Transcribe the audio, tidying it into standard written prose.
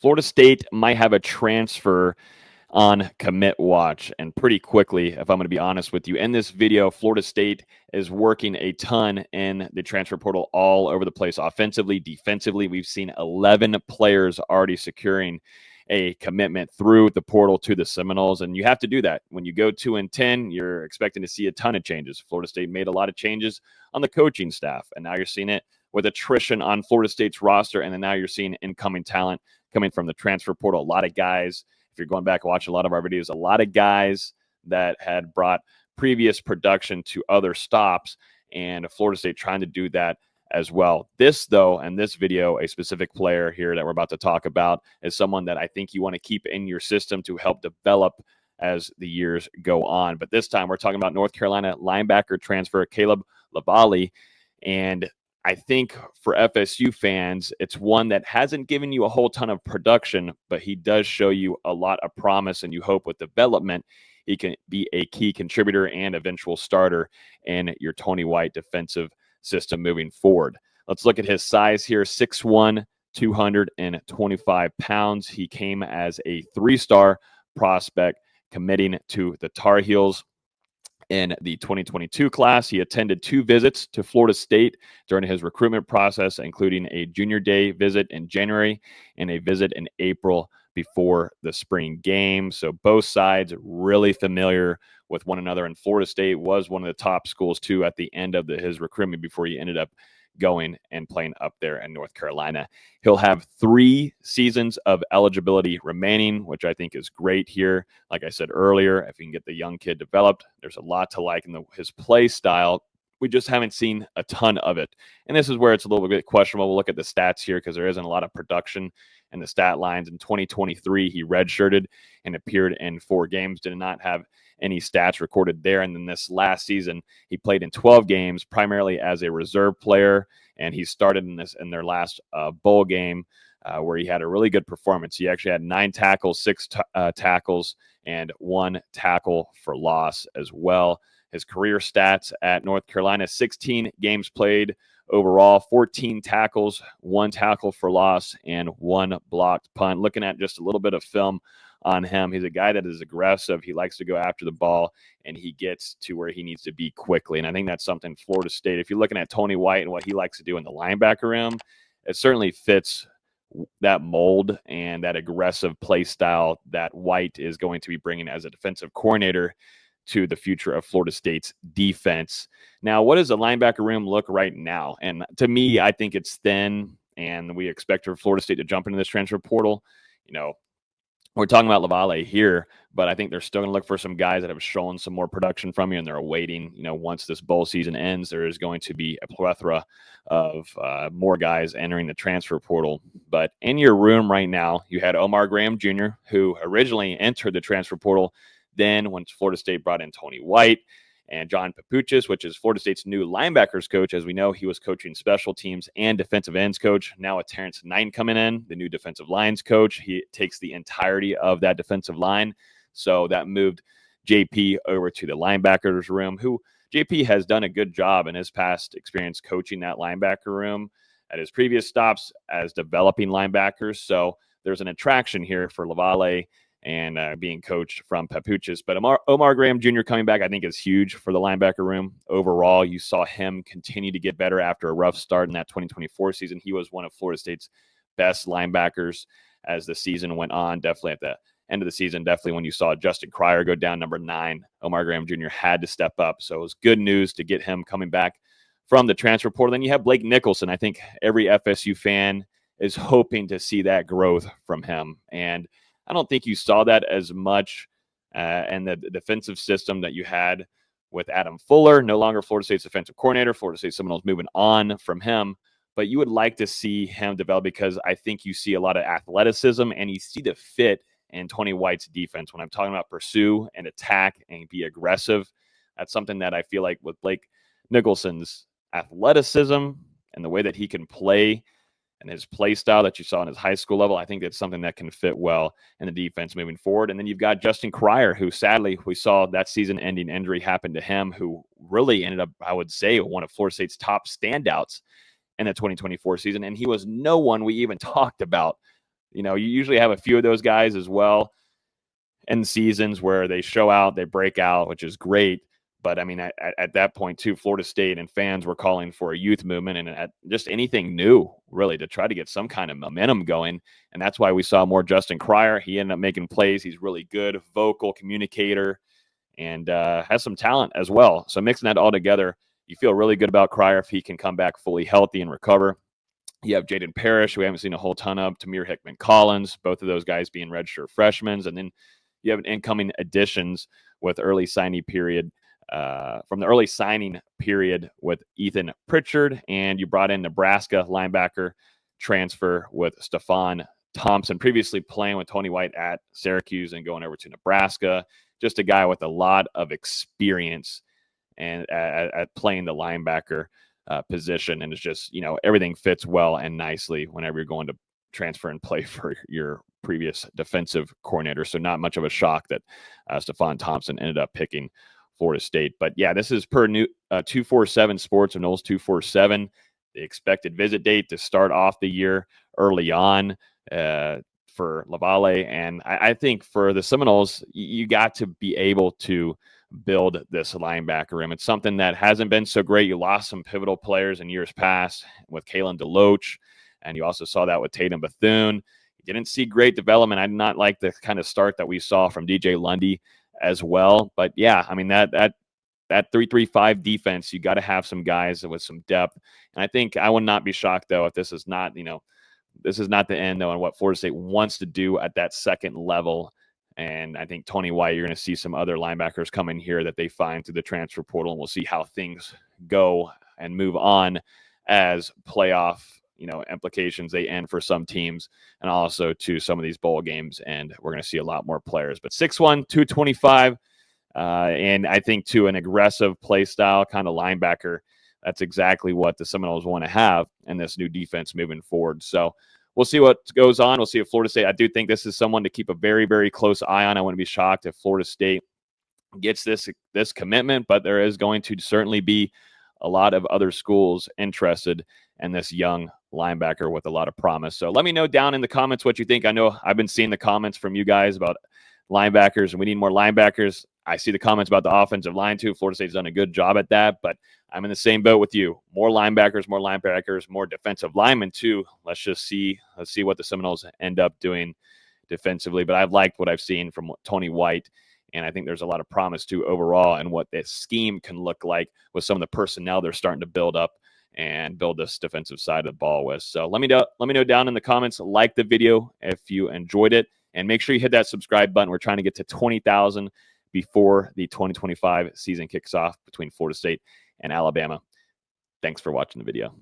Florida State might have a transfer on commit watch, and pretty quickly, if I'm going to be honest with you. In this video, Florida State is working a ton in the transfer portal all over the place. Offensively, defensively, we've seen 11 players already securing a commitment through the portal to the Seminoles, and you have to do that. When you go 2-10, you're expecting to see a ton of changes. Florida State made a lot of changes on the coaching staff, and now you're seeing it with attrition on Florida State's roster, and then now you're seeing incoming talent coming from the transfer portal. A lot of guys, if you're going back and watching a lot of our videos, a lot of guys that had brought previous production to other stops, and Florida State trying to do that as well. This, though, and this video, a specific player here that we're about to talk about is someone that I think you want to keep in your system to help develop as the years go on. But this time we're talking about North Carolina linebacker transfer Caleb LaVallee, and I think for FSU fans, it's one that hasn't given you a whole ton of production, but he does show you a lot of promise, and you hope with development he can be a key contributor and eventual starter in your Tony White defensive system moving forward. Let's look at his size here, 6'1", 225 pounds. He came as a 3-star prospect committing to the Tar Heels in the 2022 class. He attended 2 visits to Florida State during his recruitment process, including a junior day visit in January and a visit in April before the spring game. So both sides really familiar with one another, and Florida State was one of the top schools too at the end of his recruitment before he ended up going and playing up there in North Carolina. He'll have 3 seasons of eligibility remaining, which I think is great here. Like I said earlier, if you can get the young kid developed, there's a lot to like in his play style. We just haven't seen a ton of it. And this is where it's a little bit questionable. We'll look at the stats here because there isn't a lot of production in the stat lines. In 2023, he redshirted and appeared in 4 games, did not have any stats recorded there. And then this last season, he played in 12 games, primarily as a reserve player. And he started in their last bowl game where he had a really good performance. He actually had 9 tackles, 6 tackles, and 1 tackle for loss as well. His career stats at North Carolina, 16 games played overall, 14 tackles, 1 tackle for loss, and 1 blocked punt. Looking at just a little bit of film on him, he's a guy that is aggressive. He likes to go after the ball, and he gets to where he needs to be quickly. And I think that's something Florida State, if you're looking at Tony White and what he likes to do in the linebacker room, it certainly fits that mold and that aggressive play style that White is going to be bringing as a defensive coordinator to the future of Florida State's defense. Now, what does the linebacker room look right now? And to me, I think it's thin, and we expect for Florida State to jump into this transfer portal. You know, we're talking about LaVallee here, but I think they're still going to look for some guys that have shown some more production from you, and they're awaiting, once this bowl season ends, there is going to be a plethora of more guys entering the transfer portal. But in your room right now, you had Omar Graham Jr., who originally entered the transfer portal. Then when Florida State brought in Tony White and John Papuchis, which is Florida State's new linebackers coach. As we know, he was coaching special teams and defensive ends coach. Now with Terrence Knight coming in, the new defensive lines coach, he takes the entirety of that defensive line. So that moved JP over to the linebackers room, who JP has done a good job in his past experience coaching that linebacker room at his previous stops as developing linebackers. So there's an attraction here for LaVallee and being coached from Papuchis. But Omar Graham Jr. coming back, I think, is huge for the linebacker room. Overall, you saw him continue to get better after a rough start in that 2024 season. He was one of Florida State's best linebackers as the season went on. Definitely at the end of the season, definitely when you saw Justin Cryer go down number 9, Omar Graham Jr. had to step up. So it was good news to get him coming back from the transfer portal. Then you have Blake Nicholson. I think every FSU fan is hoping to see that growth from him. And I don't think you saw that as much in the defensive system that you had with Adam Fuller, no longer Florida State's defensive coordinator. Florida State Seminoles moving on from him. But you would like to see him develop because I think you see a lot of athleticism and you see the fit in Tony White's defense. When I'm talking about pursue and attack and be aggressive, that's something that I feel like with Blake Nicholson's athleticism and the way that he can play and his play style that you saw in his high school level, I think that's something that can fit well in the defense moving forward. And then you've got Justin Cryer, who sadly we saw that season-ending injury happen to him, who really ended up, I would say, one of Florida State's top standouts in the 2024 season. And he was no one we even talked about You usually have a few of those guys as well in seasons where they show out, they break out, which is great. But I mean, at that point too, Florida State and fans were calling for a youth movement and just anything new, really, to try to get some kind of momentum going. And that's why we saw more Justin Cryer. He ended up making plays. He's really good, vocal communicator, and has some talent as well. So mixing that all together, you feel really good about Cryer if he can come back fully healthy and recover. You have Jaden Parrish, who we haven't seen a whole ton of, Tamir Hickman-Collins, both of those guys being redshirt freshmen. And then you have incoming additions with early signing period from the early signing period with Ethan Pritchard, and you brought in Nebraska linebacker transfer with Stephon Thompson, previously playing with Tony White at Syracuse and going over to Nebraska. Just a guy with a lot of experience and at playing the linebacker position, and it's just everything fits well and nicely whenever you're going to transfer and play for your previous defensive coordinator. So not much of a shock that Stephon Thompson ended up picking Florida State. But yeah, this is per new 247 Sports of Noles 247. The expected visit date to start off the year early on for LaVallee. And I think for the Seminoles, you got to be able to build this linebacker room. It's something that hasn't been so great. You lost some pivotal players in years past with Kalen DeLoach, and you also saw that with Tatum Bethune. You didn't see great development. I did not like the kind of start that we saw from DJ Lundy as well. But yeah, I mean, that 3-3-5 defense, you got to have some guys with some depth. And I think I would not be shocked, though, if this is not, this is not the end, though, on what Florida State wants to do at that second level. And I think Tony White, you're going to see some other linebackers come in here that they find through the transfer portal, and we'll see how things go and move on as playoff, implications they end for some teams, and also to some of these bowl games. And we're going to see a lot more players. But 6'1", 225, and I think to an aggressive play style kind of linebacker, that's exactly what the Seminoles want to have in this new defense moving forward. So we'll see what goes on. We'll see if Florida State, I do think this is someone to keep a very, very close eye on. I wouldn't be shocked if Florida State gets this commitment, but there is going to certainly be a lot of other schools interested in this young linebacker with a lot of promise. So let me know down in the comments what you think. I know I've been seeing the comments from you guys about linebackers, and we need more linebackers. I see the comments about the offensive line too. Florida State's done a good job at that, but I'm in the same boat with you. More linebackers, more defensive linemen too. Let's see what the Seminoles end up doing defensively. But I've liked what I've seen from Tony White, and I think there's a lot of promise too overall and what this scheme can look like with some of the personnel they're starting to build up and build this defensive side of the ball with. So let me know down in the comments. Like the video if you enjoyed it, and make sure you hit that subscribe button. We're trying to get to 20,000 before the 2025 season kicks off between Florida State and Alabama. Thanks for watching the video.